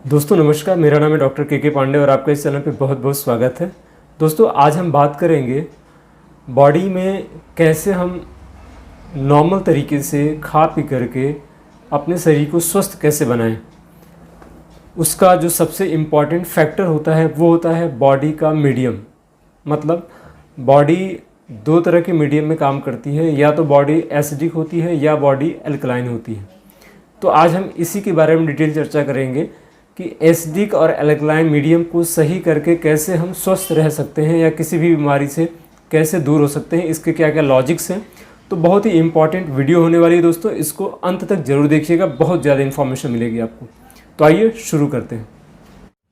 दोस्तों नमस्कार, मेरा नाम है डॉक्टर के पांडे और आपका इस चैनल पे बहुत बहुत स्वागत है। दोस्तों आज हम बात करेंगे बॉडी में कैसे हम नॉर्मल तरीके से खा पी करके अपने शरीर को स्वस्थ कैसे बनाएं। उसका जो सबसे इम्पॉर्टेंट फैक्टर होता है वो होता है बॉडी का मीडियम। मतलब बॉडी दो तरह के मीडियम में काम करती है, या तो बॉडी एसिडिक होती है या बॉडी एल्कलाइन होती है। तो आज हम इसी के बारे में डिटेल चर्चा करेंगे कि एसिडिक और एल्कलाइन मीडियम को सही करके कैसे हम स्वस्थ रह सकते हैं या किसी भी बीमारी से कैसे दूर हो सकते हैं, इसके क्या क्या लॉजिक्स हैं। तो बहुत ही इंपॉर्टेंट वीडियो होने वाली है दोस्तों, इसको अंत तक जरूर देखिएगा, बहुत ज़्यादा इन्फॉर्मेशन मिलेगी आपको। तो आइए शुरू करते हैं।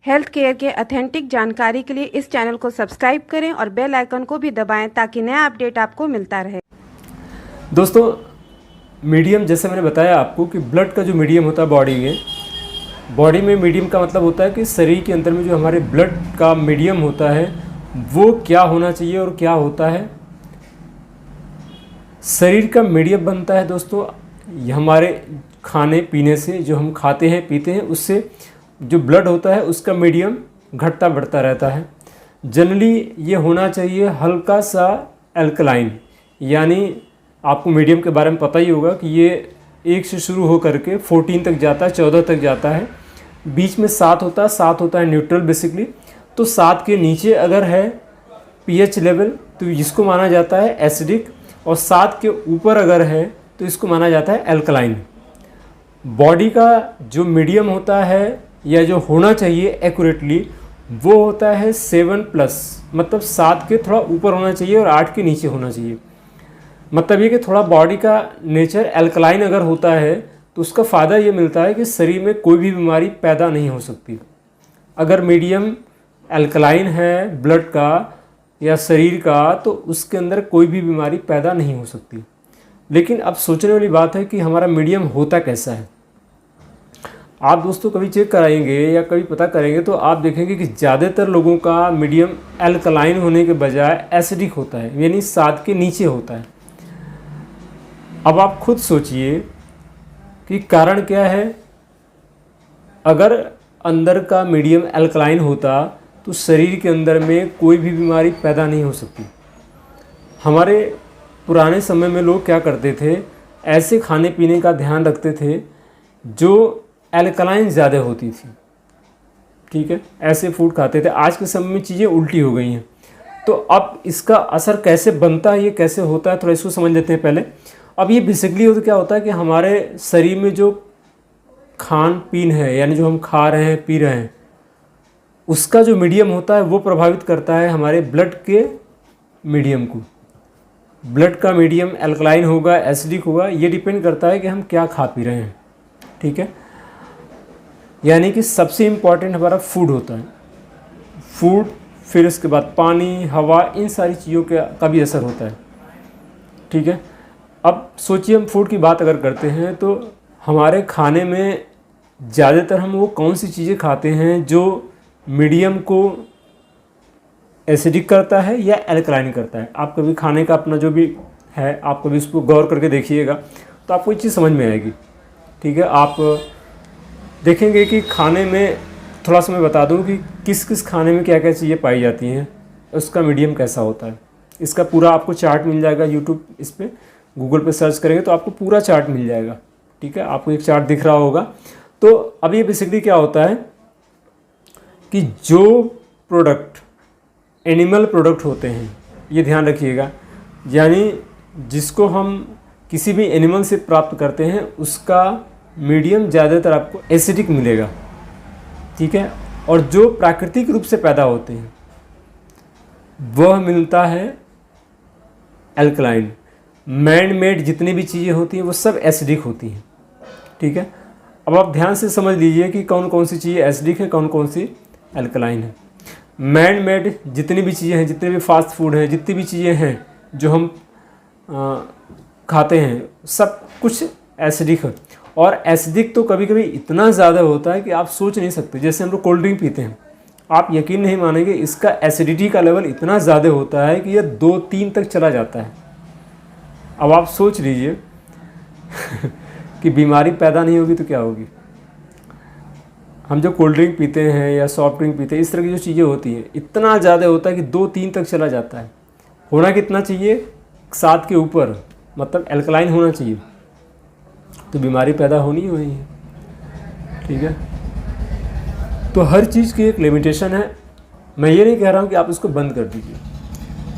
हेल्थ केयर के ऑथेंटिक जानकारी के लिए इस चैनल को सब्सक्राइब करें और बेल आइकन को भी दबाएं ताकि नया अपडेट आपको मिलता रहे। दोस्तों मीडियम, जैसे मैंने बताया आपको कि ब्लड का जो मीडियम होता है बॉडी में मीडियम का मतलब होता है कि शरीर के अंदर में जो हमारे ब्लड का मीडियम होता है वो क्या होना चाहिए और क्या होता है। शरीर का मीडियम बनता है दोस्तों हमारे खाने पीने से, जो हम खाते हैं पीते हैं उससे जो ब्लड होता है उसका मीडियम घटता बढ़ता रहता है। जनरली ये होना चाहिए हल्का सा अल्कलाइन, यानी आपको मीडियम के बारे में पता ही होगा कि ये 1 से शुरू हो करके 14 तक जाता है, 14 तक जाता है, बीच में 7 होता है न्यूट्रल बेसिकली। तो 7 के नीचे अगर है पीएच लेवल तो इसको माना जाता है एसिडिक, और 7 के ऊपर अगर है तो इसको माना जाता है एल्कलाइन। बॉडी का जो मीडियम होता है या जो होना चाहिए एक्यूरेटली वो होता है 7+, मतलब 7 के थोड़ा ऊपर होना चाहिए और 8 के नीचे होना चाहिए। मतलब ये कि थोड़ा बॉडी का नेचर एल्कलाइन अगर होता है तो उसका फ़ायदा ये मिलता है कि शरीर में कोई भी बीमारी पैदा नहीं हो सकती। अगर मीडियम एल्कलाइन है ब्लड का या शरीर का तो उसके अंदर कोई भी बीमारी पैदा नहीं हो सकती। लेकिन अब सोचने वाली बात है कि हमारा मीडियम होता कैसा है। आप दोस्तों कभी चेक कराएंगे या कभी पता करेंगे तो आप देखेंगे कि ज़्यादातर लोगों का मीडियम एल्कलाइन होने के बजाय एसिडिक होता है, यानी 7 के नीचे होता है। अब आप खुद सोचिए कि कारण क्या है। अगर अंदर का मीडियम एल्कलाइन होता तो शरीर के अंदर में कोई भी बीमारी पैदा नहीं हो सकती। हमारे पुराने समय में लोग क्या करते थे, ऐसे खाने पीने का ध्यान रखते थे जो एल्कलाइन ज़्यादा होती थी, ठीक है, ऐसे फूड खाते थे। आज के समय में चीज़ें उल्टी हो गई हैं। तो अब इसका असर कैसे बनता है, ये कैसे होता है, थोड़ा इसको समझ लेते हैं पहले। अब ये बेसिकली तो क्या होता है कि हमारे शरीर में जो खान पीन है, यानी जो हम खा रहे हैं पी रहे हैं, उसका जो मीडियम होता है वो प्रभावित करता है हमारे ब्लड के मीडियम को। ब्लड का मीडियम एल्कलाइन होगा एसिडिक होगा, ये डिपेंड करता है कि हम क्या खा पी रहे हैं, ठीक है। यानी कि सबसे इम्पॉर्टेंट हमारा फूड होता है, फूड, फिर उसके बाद पानी, हवा, इन सारी चीज़ों का भी असर होता है, ठीक है। अब सोचिए हम फूड की बात अगर करते हैं तो हमारे खाने में ज़्यादातर हम वो कौन सी चीज़ें खाते हैं जो मीडियम को एसिडिक करता है या एल्कलाइन करता है। आप कभी खाने का अपना जो भी है आप कभी उसको गौर करके देखिएगा तो आपको ये चीज़ समझ में आएगी, ठीक है। आप देखेंगे कि खाने में, थोड़ा सा मैं बता दूं कि किस किस खाने में क्या क्या चीज़ें पाई जाती हैं, उसका मीडियम कैसा होता है। इसका पूरा आपको चार्ट मिल जाएगा यूट्यूब, इस पर गूगल पे सर्च करेंगे तो आपको पूरा चार्ट मिल जाएगा, ठीक है। आपको एक चार्ट दिख रहा होगा। तो अब ये बेसिकली क्या होता है कि जो प्रोडक्ट एनिमल प्रोडक्ट होते हैं, ये ध्यान रखिएगा, यानी जिसको हम किसी भी एनिमल से प्राप्त करते हैं उसका मीडियम ज़्यादातर आपको एसिडिक मिलेगा, ठीक है। और जो प्राकृतिक रूप से पैदा होते हैं वह मिलता है एल्कलाइन। मैन मेड जितनी भी चीज़ें होती हैं वो सब एसिडिक होती हैं, ठीक है। अब आप ध्यान से समझ लीजिए कि कौन कौन सी चीज़ें एसिडिक है, कौन कौन सी एल्कलाइन है। मैन मेड जितनी भी चीज़ें हैं, जितने भी फास्ट फूड हैं, जितनी भी चीज़ें हैं जो हम खाते हैं, सब कुछ एसिडिक है। और एसिडिक तो कभी कभी इतना ज़्यादा होता है कि आप सोच नहीं सकते। जैसे हम लोग कोल्ड ड्रिंक पीते हैं, आप यकीन नहीं मानेंगे, इसका एसिडिटी का लेवल इतना ज़्यादा होता है कि यह 2-3 तक चला जाता है। अब आप सोच लीजिए कि बीमारी पैदा नहीं होगी तो क्या होगी। हम जो कोल्ड ड्रिंक पीते हैं या सॉफ्ट ड्रिंक पीते हैं, इस तरह की जो चीज़ें होती हैं, इतना ज़्यादा होता है कि 2-3 तक चला जाता है। होना कितना चाहिए? 7 के ऊपर, मतलब एल्कलाइन होना चाहिए। तो बीमारी पैदा होनी ही वही है। ठीक है, तो हर चीज़ की एक लिमिटेशन है। मैं ये नहीं कह रहा हूँ कि आप इसको बंद कर दीजिए,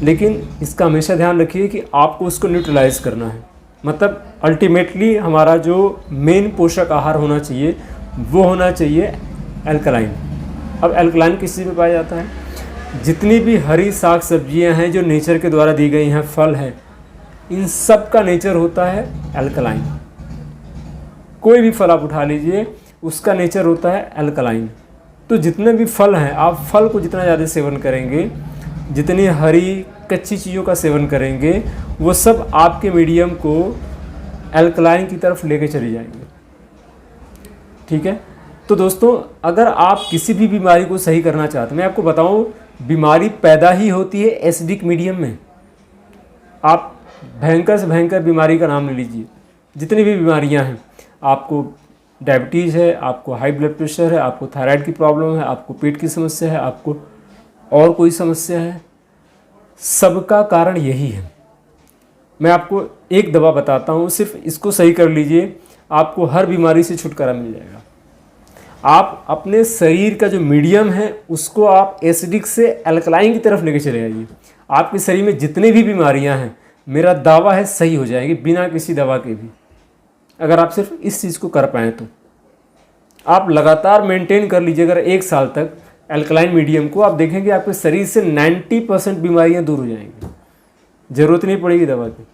लेकिन इसका हमेशा ध्यान रखिए कि आपको उसको न्यूट्रलाइज करना है। मतलब अल्टीमेटली हमारा जो मेन पोषक आहार होना चाहिए वो होना चाहिए एल्कलाइन। अब एल्कलाइन किस चीज़ में पाया जाता है? जितनी भी हरी साग सब्जियां हैं जो नेचर के द्वारा दी गई हैं, फल हैं, इन सब का नेचर होता है एल्कलाइन। कोई भी फल आप उठा लीजिए, उसका नेचर होता है एल्कलाइन। तो जितने भी फल हैं, आप फल को जितना ज़्यादा सेवन करेंगे, जितनी हरी कच्ची चीज़ों का सेवन करेंगे, वो सब आपके मीडियम को एल्कलाइन की तरफ लेके चले जाएंगे। ठीक है, तो दोस्तों अगर आप किसी भी बीमारी को सही करना चाहते हैं, मैं आपको बताऊं, बीमारी पैदा ही होती है एसिडिक मीडियम में। आप भयंकर से भयंकर बीमारी का नाम ले लीजिए, जितनी भी बीमारियां हैं, आपको डायबिटीज़ है, आपको हाई ब्लड प्रेशर है, आपको थायराइड की प्रॉब्लम है, आपको पेट की समस्या है, आपको और कोई समस्या है, सबका कारण यही है। मैं आपको एक दवा बताता हूँ, सिर्फ इसको सही कर लीजिए, आपको हर बीमारी से छुटकारा मिल जाएगा। आप अपने शरीर का जो मीडियम है उसको आप एसिडिक से अल्कलाइन की तरफ लेके चले आइए। आपके शरीर में जितनी भी बीमारियां हैं, मेरा दावा है सही हो जाएगी बिना किसी दवा के भी। अगर आप सिर्फ इस चीज़ को कर पाएँ तो आप लगातार मेंटेन कर लीजिए। अगर 1 साल तक अल्कलाइन मीडियम को, आप देखेंगे आपके शरीर से 90% बीमारियां दूर हो जाएंगी, ज़रूरत नहीं पड़ेगी दवा की।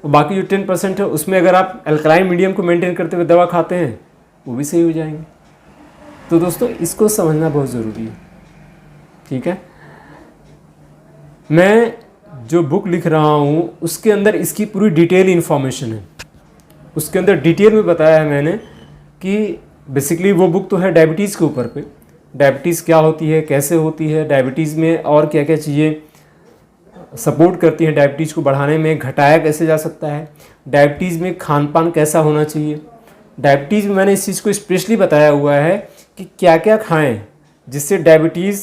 और बाकी जो 10% है उसमें अगर आप अल्कलाइन मीडियम को मेंटेन करते हुए दवा खाते हैं, वो भी सही हो जाएंगे। तो दोस्तों इसको समझना बहुत ज़रूरी है। ठीक है, मैं जो बुक लिख रहा हूँ उसके अंदर इसकी पूरी डिटेल इन्फॉर्मेशन है। उसके अंदर डिटेल में बताया है मैंने कि बेसिकली वो बुक तो है डायबिटीज़ के ऊपर पे, डायबिटीज़ क्या होती है, कैसे होती है, डायबिटीज़ में और क्या क्या चीज़ें सपोर्ट करती हैं डायबिटीज़ को बढ़ाने में, घटाया कैसे जा सकता है, डायबिटीज़ में खान पान कैसा होना चाहिए। डायबिटीज़ में मैंने इस चीज़ को स्पेशली बताया हुआ है कि क्या क्या खाएं जिससे डायबिटीज़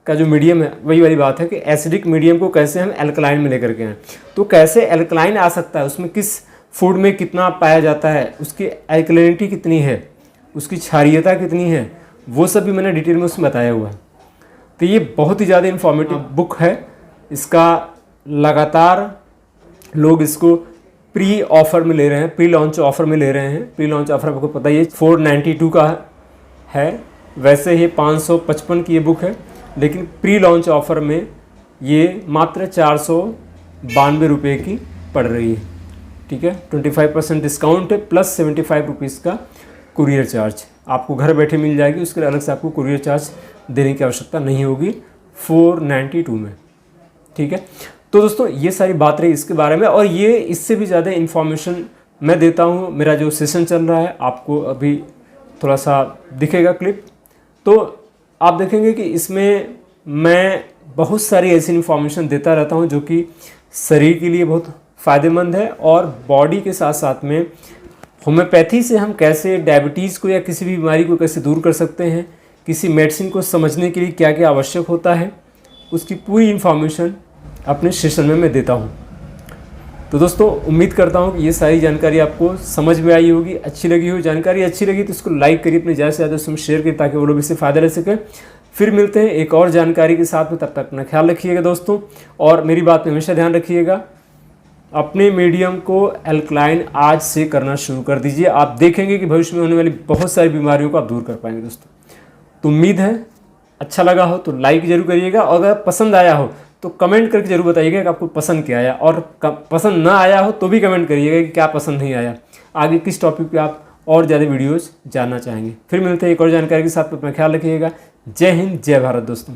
का जो मीडियम है, वही वाली बात है कि एसिडिक मीडियम को कैसे हम एल्कलाइन में लेकर के आएँ। तो कैसे एल्कलाइन आ सकता है, उसमें किस फूड में कितना पाया जाता है, उसकी एल्कलिनिटी कितनी है, उसकी क्षारीयता कितनी है, वो सब भी मैंने डिटेल में उसमें बताया हुआ है। तो ये बहुत ही ज़्यादा इन्फॉर्मेटिव बुक है। इसका लगातार लोग इसको प्री ऑफ़र में ले रहे हैं, प्री लॉन्च ऑफ़र में ले रहे हैं। प्री लॉन्च ऑफ़र आपको पता ही है 492 का है, वैसे ये 555 की ये बुक है, लेकिन प्री लॉन्च ऑफ़र में ये मात्र 492 रुपये की पड़ रही है। ठीक है, 25% डिस्काउंट है, प्लस 75 रुपीज़ का कुरियर चार्ज आपको घर बैठे मिल जाएगी। उसके लिए अलग से आपको कुरियर चार्ज देने की आवश्यकता नहीं होगी 492 में। ठीक है, तो दोस्तों ये सारी बात रही इसके बारे में, और ये इससे भी ज़्यादा इन्फॉर्मेशन मैं देता हूँ। मेरा जो सेशन चल रहा है, आपको अभी थोड़ा सा दिखेगा क्लिप, तो आप देखेंगे कि इसमें मैं बहुत सारी ऐसी इन्फॉर्मेशन देता रहता हूँ जो कि शरीर के लिए बहुत फ़ायदेमंद है, और बॉडी के साथ साथ में होम्योपैथी से हम कैसे डायबिटीज़ को या किसी भी बीमारी को कैसे दूर कर सकते हैं, किसी मेडिसिन को समझने के लिए क्या क्या आवश्यक होता है, उसकी पूरी इन्फॉर्मेशन अपने सेशन में मैं देता हूँ। तो दोस्तों उम्मीद करता हूँ कि ये सारी जानकारी आपको समझ में आई होगी, अच्छी लगी हो। जानकारी अच्छी लगी तो इसको लाइक करिए, अपने ज़्यादा से ज़्यादा उसमें शेयर करिए ताकि वो लोग इससे फ़ायदा ले सकें। फिर मिलते हैं एक और जानकारी के साथ में, तब तक अपना ख्याल रखिएगा दोस्तों, और मेरी बात में हमेशा ध्यान रखिएगा, अपने मीडियम को अल्कलाइन आज से करना शुरू कर दीजिए। आप देखेंगे कि भविष्य में होने वाली बहुत सारी बीमारियों को आप दूर कर पाएंगे दोस्तों। तो उम्मीद है अच्छा लगा हो तो लाइक जरूर करिएगा, और अगर पसंद आया हो तो कमेंट करके जरूर बताइएगा कि आपको पसंद क्या आया, और पसंद ना आया हो तो भी कमेंट करिएगा कि क्या पसंद नहीं आया, आगे किस टॉपिक पे आप और ज़्यादा वीडियोस जानना चाहेंगे। फिर मिलते हैं एक और जानकारी के साथ, अपना ख्याल रखिएगा। जय हिंद, जय भारत दोस्तों।